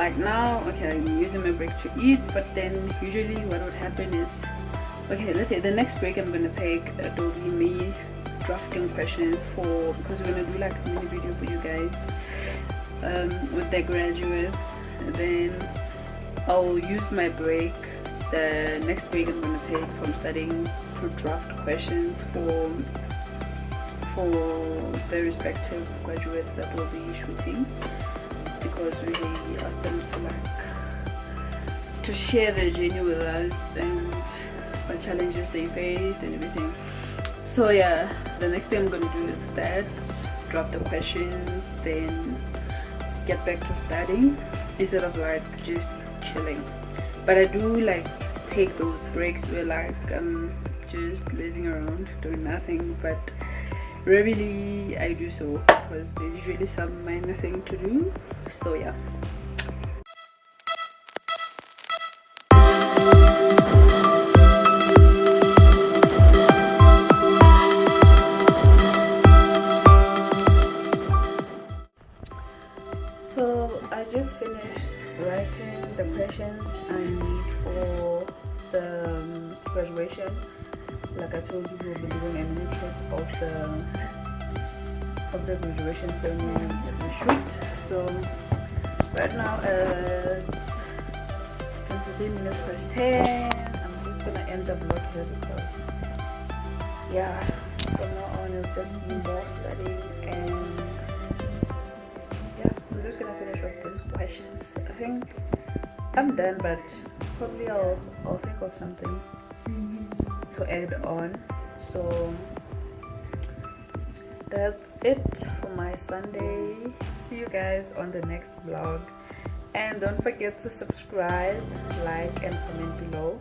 Like now, okay, I'm using my break to eat, but then usually what would happen is, okay, let's say the next break I'm gonna take, it'll be me drafting questions for, because we're gonna do like a mini video for you guys with the graduates. Then I'll use my break, the next break I'm gonna take from studying, to draft questions for the respective graduates that will be shooting, because we asked them to share their journey with us and what challenges they faced and everything. So yeah, the next thing I'm gonna do is that, drop the questions, then get back to studying instead of like just chilling. But I do like take those breaks where like I'm just lazing around doing nothing, but rarely I do so because there's usually some minor thing to do. So yeah. So I just finished writing the questions I need for the graduation. Like I told you, we'll be doing a mini clip of the graduation ceremony that we shoot. So right now it's 10:15. I'm just gonna end the vlog here because yeah, from now on it'll just be more studying, and yeah, I'm just gonna finish off these questions. I think I'm done, but probably I'll think of something to add on. So that's it for my Sunday. See you guys on the next vlog, and don't forget to subscribe, like and comment below.